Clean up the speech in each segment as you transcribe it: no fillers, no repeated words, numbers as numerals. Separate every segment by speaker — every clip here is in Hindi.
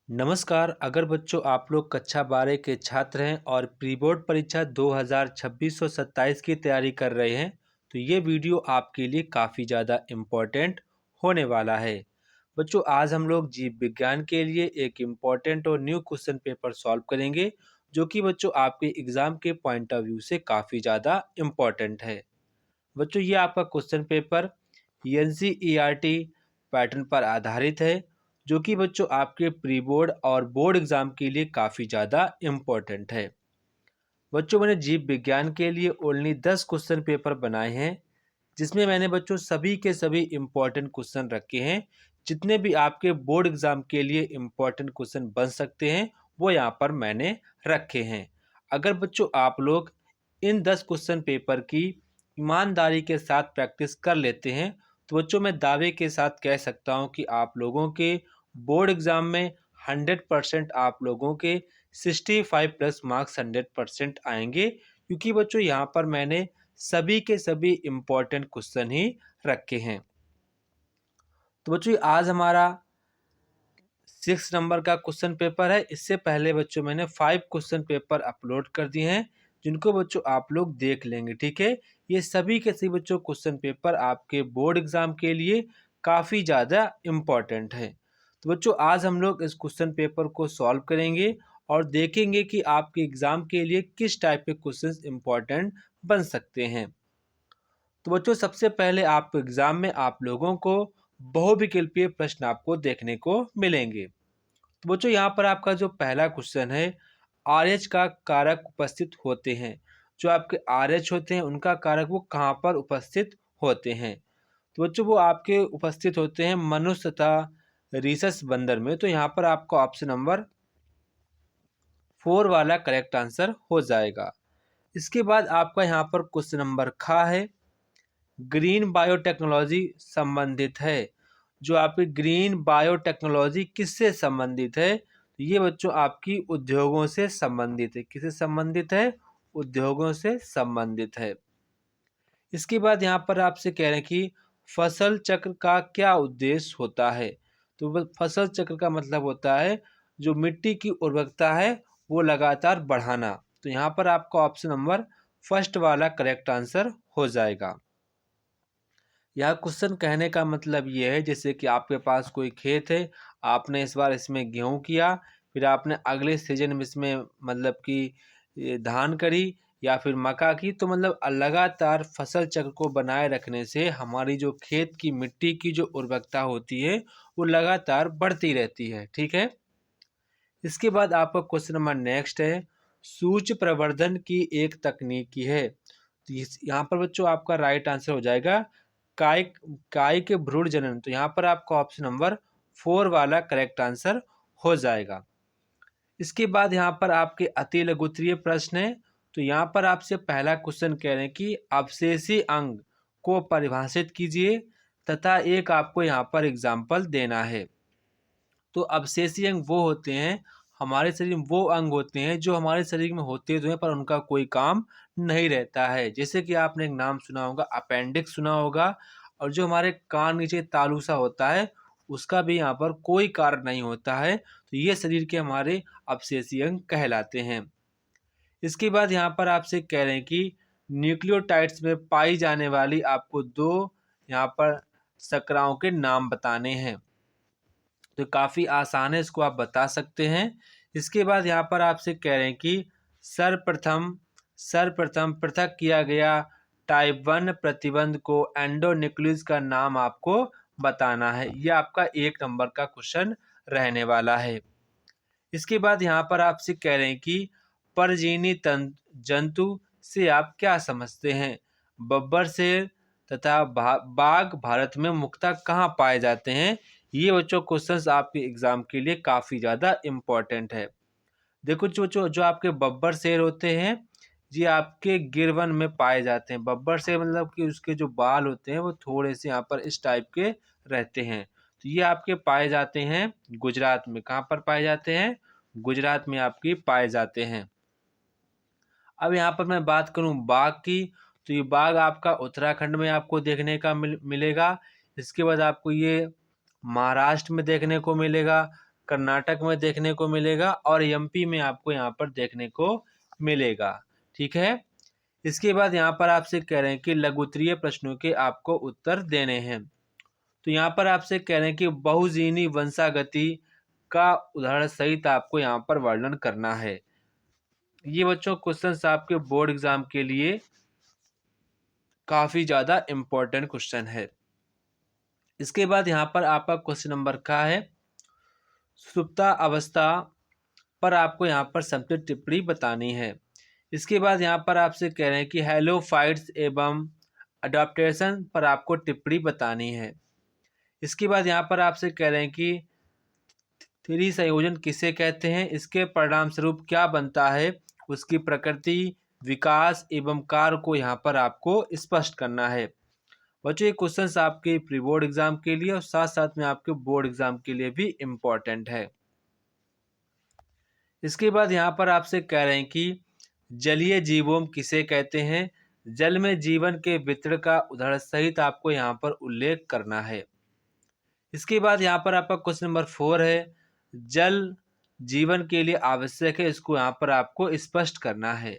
Speaker 1: नमस्कार। अगर बच्चों आप लोग कक्षा 12 के छात्र हैं और प्री बोर्ड परीक्षा 2026 और 27 की तैयारी कर रहे हैं तो ये वीडियो आपके लिए काफ़ी ज़्यादा इम्पोर्टेंट होने वाला है। बच्चों आज हम लोग जीव विज्ञान के लिए एक इम्पोर्टेंट और न्यू क्वेश्चन पेपर सॉल्व करेंगे जो कि बच्चों आपके एग्ज़ाम के पॉइंट ऑफ व्यू से काफ़ी ज़्यादा इम्पोर्टेंट है। बच्चों ये आपका क्वेश्चन पेपर एनसीईआरटी पैटर्न पर आधारित है जो कि बच्चों आपके प्री बोर्ड और बोर्ड एग्जाम के लिए काफ़ी ज़्यादा इम्पोर्टेंट है। बच्चों मैंने जीव विज्ञान के लिए ओनली 10 क्वेश्चन पेपर बनाए हैं जिसमें मैंने बच्चों सभी के सभी इम्पोर्टेंट क्वेश्चन रखे हैं। जितने भी आपके बोर्ड एग्जाम के लिए इम्पोर्टेंट क्वेश्चन बन सकते हैं वो यहाँ पर मैंने रखे हैं। अगर बच्चों आप लोग इन 10 क्वेश्चन पेपर की ईमानदारी के साथ प्रैक्टिस कर लेते हैं तो बच्चों मैं दावे के साथ कह सकता हूँ कि आप लोगों के बोर्ड एग्जाम में 100% आप लोगों के 65 प्लस मार्क्स 100% आएंगे, क्योंकि बच्चों यहाँ पर मैंने सभी के सभी इम्पोर्टेंट क्वेश्चन ही रखे हैं। तो बच्चों आज हमारा 6 नंबर का क्वेश्चन पेपर है। इससे पहले बच्चों मैंने 5 क्वेश्चन पेपर अपलोड कर दिए हैं जिनको बच्चों आप लोग देख लेंगे, ठीक है। ये सभी के सभी बच्चों क्वेश्चन पेपर आपके बोर्ड एग्जाम के लिए काफ़ी ज़्यादा इम्पोर्टेंट है। तो बच्चों आज हम लोग इस क्वेश्चन पेपर को सॉल्व करेंगे और देखेंगे कि आपके एग्ज़ाम के लिए किस टाइप के क्वेश्चन इम्पोर्टेंट बन सकते हैं। तो बच्चों सबसे पहले आप एग्ज़ाम में आप लोगों को बहुविकल्पीय प्रश्न आपको देखने को मिलेंगे। तो बच्चों यहाँ पर आपका जो पहला क्वेश्चन है, आरएच का कारक उपस्थित होते हैं। जो आपके आरएच होते हैं उनका कारक वो कहाँ पर उपस्थित होते हैं? तो बच्चों वो आपके उपस्थित होते हैं मनुष्य तथा रीसस बंदर में। तो यहाँ पर आपका ऑप्शन नंबर 4 वाला करेक्ट आंसर हो जाएगा। इसके बाद आपका यहाँ पर क्वेश्चन नंबर खा है, ग्रीन बायोटेक्नोलॉजी संबंधित है। जो आपकी ग्रीन बायोटेक्नोलॉजी किससे संबंधित है? तो ये बच्चों आपकी उद्योगों से संबंधित है। किससे संबंधित है? उद्योगों से संबंधित है। इसके बाद यहाँ पर आपसे कह रहे हैं कि फसल चक्र का क्या उद्देश्य होता है? तो फसल चक्र का मतलब होता है जो मिट्टी की उर्वरकता है वो लगातार बढ़ाना। तो यहाँ पर आपका ऑप्शन नंबर फर्स्ट वाला करेक्ट आंसर हो जाएगा। यह क्वेश्चन कहने का मतलब ये है जैसे कि आपके पास कोई खेत है, आपने इस बार इसमें गेहूं किया, फिर आपने अगले सीजन में इसमें मतलब कि ये धान करी या फिर मक्का की। तो मतलब लगातार फसल चक्र को बनाए रखने से हमारी जो खेत की मिट्टी की जो उर्वरकता होती है वो लगातार बढ़ती रहती है, ठीक है। इसके बाद आपका क्वेश्चन नंबर नेक्स्ट है, सूक्ष्म प्रवर्धन की एक तकनीक की है। तो यहाँ पर बच्चों आपका राइट आंसर हो जाएगा काय काय के भ्रूण जनन। तो यहाँ पर आपका ऑप्शन नंबर 4 वाला करेक्ट आंसर हो जाएगा। इसके बाद यहाँ पर आपके अति लघुत्तरीय प्रश्न है। तो यहाँ पर आपसे पहला क्वेश्चन कह रहे हैं कि अवशेषी अंग को परिभाषित कीजिए तथा एक आपको यहाँ पर एग्जाम्पल देना है। तो अवशेषी अंग वो होते हैं, हमारे शरीर में वो अंग होते हैं जो हमारे शरीर में होते तो हैं पर उनका कोई काम नहीं रहता है। जैसे कि आपने एक नाम सुना होगा, अपेंडिक्स सुना होगा। और जो हमारे कान नीचे तालूसा होता है उसका भी यहाँ पर कोई कार्य नहीं होता है। तो ये शरीर के हमारे अवशेषी अंग कहलाते हैं। इसके बाद यहाँ पर आपसे कह रहे हैं कि न्यूक्लियोटाइड्स में पाई जाने वाली आपको दो यहाँ पर शर्कराओं के नाम बताने हैं। तो काफ़ी आसान है, इसको आप बता सकते हैं। इसके बाद यहाँ पर आपसे कह रहे हैं कि सर्वप्रथम सर्वप्रथम पृथक किया गया टाइप 1 प्रतिबंध को एंडोन्यूक्लियस का नाम आपको बताना है। यह आपका 1 नंबर का क्वेश्चन रहने वाला है। इसके बाद यहाँ पर आपसे कह रहे हैं कि परजीवी जंतु से आप क्या समझते हैं? बब्बर शेर तथा बाघ भारत में मुख्यतः कहाँ पाए जाते हैं? ये बच्चों क्वेश्चंस आपके एग्जाम के लिए काफ़ी ज़्यादा इम्पोर्टेंट है। देखो जो जो जो आपके बब्बर शेर होते हैं ये आपके गिरवन में पाए जाते हैं। बब्बर शेर मतलब कि उसके जो बाल होते हैं वो थोड़े से यहाँ पर इस टाइप के रहते हैं। तो ये आपके पाए जाते हैं गुजरात में। कहाँ पर पाए जाते हैं? गुजरात में आपकी पाए जाते हैं। अब यहाँ पर मैं बात करूँ बाघ की, तो ये बाघ आपका उत्तराखंड में आपको देखने का मिलेगा। इसके बाद आपको ये महाराष्ट्र में देखने को मिलेगा, कर्नाटक में देखने को मिलेगा और एमपी में आपको यहाँ पर देखने को मिलेगा। ठीक है। इसके बाद यहाँ पर आपसे कह रहे हैं कि लघुत्तरीय प्रश्नों के आपको उत्तर देने हैं। तो यहाँ पर आपसे कह रहे हैं कि बहुजीनी वंशागति का उदाहरण सहित आपको यहाँ पर वर्णन करना है। ये बच्चों क्वेश्चन आपके बोर्ड एग्जाम के लिए काफी ज्यादा इम्पोर्टेंट क्वेश्चन है। इसके बाद यहाँ पर आपका क्वेश्चन नंबर का है सुप्ता अवस्था पर आपको यहाँ पर संक्षिप्त टिप्पणी बतानी है। इसके बाद यहाँ पर आपसे कह रहे हैं कि हेलोफाइट्स एवं अडॉप्टेशन पर आपको टिप्पणी बतानी है। इसके बाद यहाँ पर आपसे कह रहे हैं कि त्रि संयोजन किसे कहते हैं, इसके परिणाम स्वरूप क्या बनता है, उसकी प्रकृति, विकास एवं कार्य को यहाँ पर आपको स्पष्ट करना है। बच्चों ये क्वेश्चंस आपके प्री बोर्ड एग्जाम के लिए और साथ साथ में आपके बोर्ड एग्जाम के लिए भी इम्पोर्टेंट है। इसके बाद यहाँ पर आपसे कह रहे हैं कि जलीय जीवों किसे कहते हैं, जल में जीवन के वितरण का उदाहरण सहित आपको यहाँ पर उल्लेख करना है। इसके बाद यहाँ पर आपका क्वेश्चन नंबर 4 है जल जीवन के लिए आवश्यक है, इसको यहाँ पर आपको स्पष्ट करना है।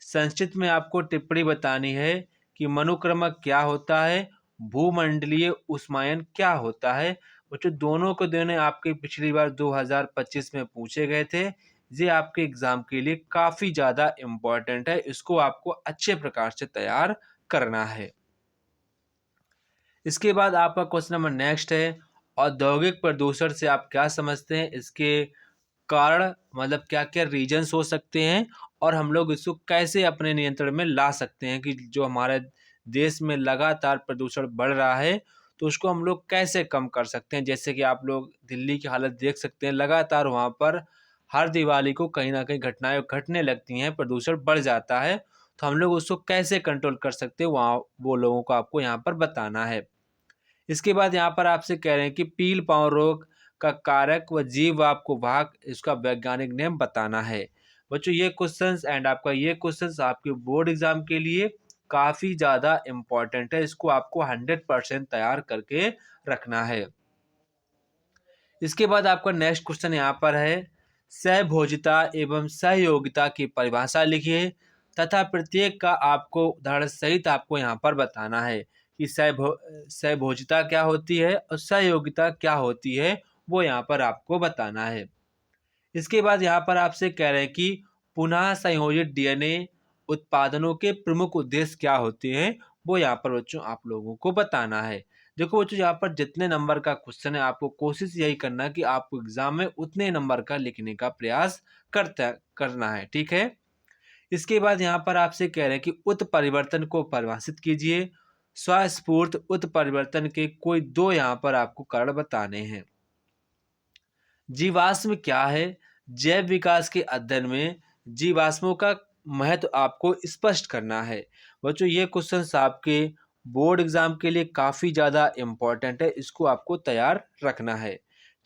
Speaker 1: संक्षिप्त में आपको टिप्पणी बतानी है कि मनुक्रमक क्या होता है, भूमंडलीय उष्मायन क्या होता है। बच्चों दोनों को दोनों आपके पिछली बार 2025 में पूछे गए थे। ये आपके एग्जाम के लिए काफी ज्यादा इम्पोर्टेंट है, इसको आपको अच्छे प्रकार से तैयार करना है। इसके बाद आपका क्वेश्चन नंबर नेक्स्ट है औद्योगिक प्रदूषण से आप क्या समझते हैं, इसके कारण मतलब क्या क्या रीजन्स हो सकते हैं और हम लोग इसको कैसे अपने नियंत्रण में ला सकते हैं कि जो हमारे देश में लगातार प्रदूषण बढ़ रहा है तो उसको हम लोग कैसे कम कर सकते हैं। जैसे कि आप लोग दिल्ली की हालत देख सकते हैं, लगातार वहाँ पर हर दिवाली को कहीं ना कहीं घटनाएं घटने लगती हैं, प्रदूषण बढ़ जाता है। तो हम लोग उसको कैसे कंट्रोल कर सकते हैं वहाँ वो लोगों को आपको यहाँ पर बताना है। इसके बाद यहाँ पर आपसे कह रहे हैं कि पील पाँव रोग का कारक व जीव आपको वाहक इसका वैज्ञानिक नेम बताना है। बच्चों ये क्वेश्चंस एंड आपका ये क्वेश्चंस आपके बोर्ड एग्जाम के लिए काफ़ी ज़्यादा इम्पोर्टेंट है, इसको आपको 100% तैयार करके रखना है। इसके बाद आपका नेक्स्ट क्वेश्चन यहाँ पर है सहभोजिता एवं सहयोगिता की परिभाषा लिखिए तथा प्रत्येक का आपको उदाहरण सहित आपको यहाँ पर बताना है कि सहभोजिता क्या होती है और सहयोगिता क्या होती है, वो यहाँ पर आपको बताना है। इसके बाद यहाँ पर आपसे कह रहे हैं कि पुनः संयोजित डीएनए उत्पादनों के प्रमुख उद्देश्य क्या होते हैं, वो यहाँ पर बच्चों आप लोगों को बताना है। देखो बच्चों यहाँ पर जितने नंबर का क्वेश्चन है आपको कोशिश यही करना है कि आपको एग्जाम में उतने नंबर का लिखने का प्रयास करना है। ठीक है। इसके बाद यहाँ पर आपसे कह रहे हैं कि उत्परिवर्तन को परिभाषित कीजिए। स्वस्फूर्त उत्परिवर्तन के कोई दो यहाँ पर आपको कारण बताने हैं। जीवाश्म क्या है, जैव विकास के अध्ययन में जीवाश्मों का महत्व आपको स्पष्ट करना है। बच्चों ये क्वेश्चन आपके बोर्ड एग्जाम के लिए काफ़ी ज़्यादा इम्पोर्टेंट है, इसको आपको तैयार रखना है।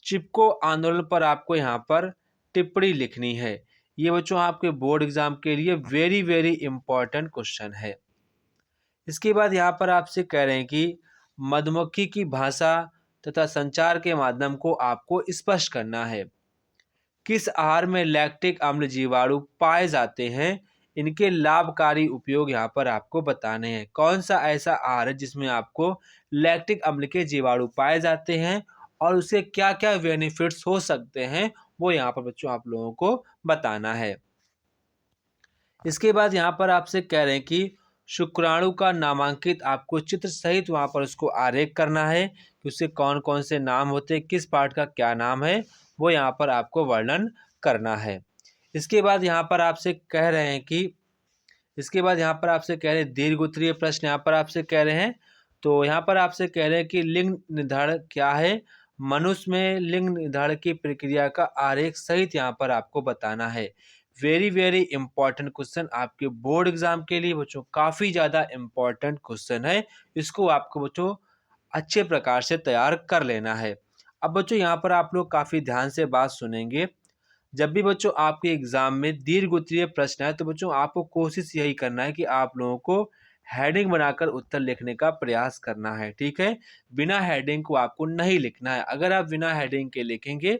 Speaker 1: चिपको आंदोलन पर आपको यहाँ पर टिप्पणी लिखनी है। ये बच्चों आपके बोर्ड एग्जाम के लिए वेरी वेरी इम्पोर्टेंट क्वेश्चन है। इसके बाद यहाँ पर आपसे कह रहे हैं कि मधुमक्खी की भाषा तथा संचार के माध्यम को आपको स्पष्ट करना है। किस आहार में लैक्टिक अम्ल जीवाणु पाए जाते हैं, इनके लाभकारी उपयोग यहाँ पर आपको बताने हैं। कौन सा ऐसा आहार है जिसमें आपको लैक्टिक अम्ल के जीवाणु पाए जाते हैं और उसे क्या क्या बेनिफिट्स हो सकते हैं, वो यहाँ पर बच्चों आप लोगों को बताना है। इसके बाद यहाँ पर आपसे कह रहे हैं कि शुक्राणु का नामांकित आपको चित्र सहित वहाँ पर उसको आरेख करना है कि उससे कौन कौन से नाम होते हैं, किस पार्ट का क्या नाम है, वो यहाँ पर आपको वर्णन करना है। इसके बाद यहाँ पर आपसे कह रहे हैं कि दीर्घ उत्तरीय प्रश्न यहाँ पर आपसे कह रहे हैं। तो यहाँ पर आपसे कह रहे हैं कि लिंग निर्धारण क्या है, मनुष्य में लिंग निर्धारण की प्रक्रिया का आरेख सहित यहाँ पर आपको बताना है। वेरी वेरी इंपॉर्टेंट क्वेश्चन आपके बोर्ड एग्जाम के लिए बच्चों, काफ़ी ज़्यादा इम्पॉर्टेंट क्वेश्चन है, इसको आपको बच्चों अच्छे प्रकार से तैयार कर लेना है। अब बच्चों यहाँ पर आप लोग काफ़ी ध्यान से बात सुनेंगे। जब भी बच्चों आपके एग्जाम में दीर्घ उत्तरीय प्रश्न है तो बच्चों आपको कोशिश यही करना है कि आप लोगों को हेडिंग बनाकर उत्तर लिखने का प्रयास करना है। ठीक है, बिना हेडिंग को आपको नहीं लिखना है। अगर आप बिना हेडिंग के लिखेंगे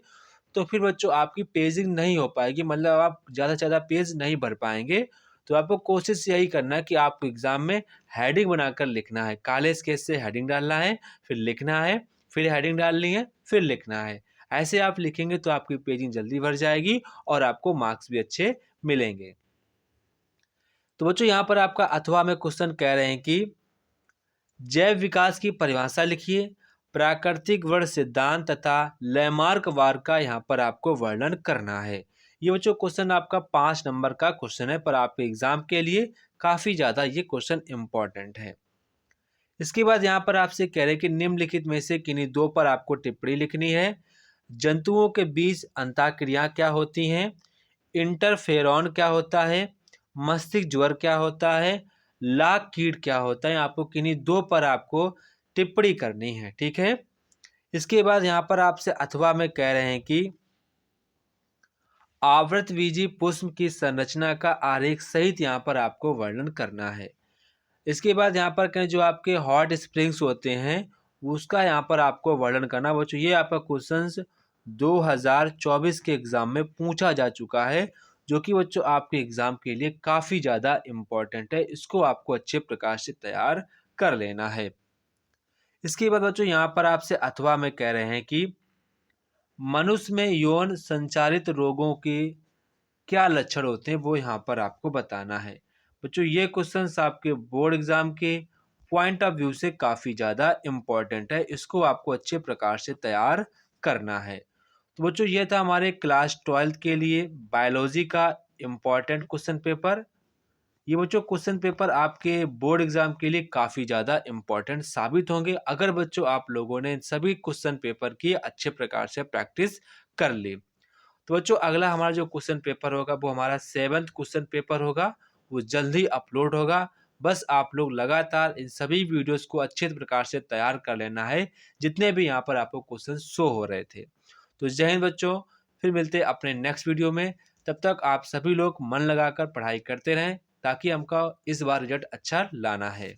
Speaker 1: तो फिर बच्चों आपकी पेजिंग नहीं हो पाएगी, मतलब आप ज़्यादा से ज़्यादा पेज नहीं भर पाएँगे। तो आपको कोशिश यही करना है कि आपको एग्ज़ाम में हेडिंग बनाकर लिखना है। काले स्केच से हेडिंग डालना है, फिर लिखना है, फिर हेडिंग डालनी है, फिर लिखना है। ऐसे आप लिखेंगे तो आपकी पेजिंग जल्दी भर जाएगी और आपको मार्क्स भी अच्छे मिलेंगे। तो बच्चों यहाँ पर आपका अथवा में क्वेश्चन कह रहे हैं कि जैव विकास की परिभाषा लिखिए, प्राकृतिक वर्ण सिद्धांत तथा लैमार्क वार का यहाँ पर आपको वर्णन करना है। ये बच्चों क्वेश्चन आपका 5 नंबर का क्वेश्चन है, पर आपके एग्जाम के लिए काफ़ी ज़्यादा ये क्वेश्चन इम्पॉर्टेंट है। इसके बाद यहाँ पर आपसे कह रहे हैं कि निम्नलिखित में से किन्हीं दो पर आपको टिप्पणी लिखनी है। जंतुओं के बीच अंतःक्रिया क्या होती हैं, इंटरफेरॉन क्या होता है, मस्तिष्क ज्वर क्या होता है, लाख कीट क्या होता है। आपको किन्हीं दो पर आपको टिप्पणी करनी है, ठीक है। इसके बाद यहाँ पर आपसे अथवा में कह रहे हैं कि आवृतबीजी पुष्प की संरचना का आरेख सहित यहाँ पर आपको वर्णन करना है। इसके बाद यहाँ पर कहें जो आपके हॉट स्प्रिंग्स होते हैं उसका यहाँ पर आपको वर्णन करना। बच्चों ये आपका क्वेश्चंस 2024 के एग्ज़ाम में पूछा जा चुका है, जो कि बच्चों आपके एग्ज़ाम के लिए काफ़ी ज़्यादा इम्पोर्टेंट है। इसको आपको अच्छे प्रकार से तैयार कर लेना है। इसके बाद बच्चों यहाँ पर आपसे अथवा में कह रहे हैं कि मनुष्य में यौन संचारित रोगों के क्या लक्षण होते हैं वो यहाँ पर आपको बताना है। बच्चों ये क्वेश्चंस आपके बोर्ड एग्जाम के पॉइंट ऑफ व्यू से काफ़ी ज़्यादा इम्पोर्टेंट है, इसको आपको अच्छे प्रकार से तैयार करना है। तो बच्चों ये था हमारे क्लास 12th के लिए बायोलॉजी का इम्पोर्टेंट क्वेश्चन पेपर। ये बच्चों क्वेश्चन पेपर आपके बोर्ड एग्जाम के लिए काफ़ी ज़्यादा इम्पोर्टेंट साबित होंगे अगर बच्चों आप लोगों ने इन सभी क्वेश्चन पेपर की अच्छे प्रकार से प्रैक्टिस कर ली। तो बच्चों अगला हमारा जो क्वेश्चन पेपर होगा वो हमारा 7th क्वेश्चन पेपर होगा, वो जल्द ही अपलोड होगा। बस आप लोग लगातार इन सभी वीडियोस को अच्छे प्रकार से तैयार कर लेना है, जितने भी यहाँ पर आपको क्वेश्चन शो हो रहे थे। तो जय हिंद बच्चों, फिर मिलते हैं अपने नेक्स्ट वीडियो में। तब तक आप सभी लोग मन लगाकर पढ़ाई करते रहें, ताकि हमका इस बार रिजल्ट अच्छा लाना है।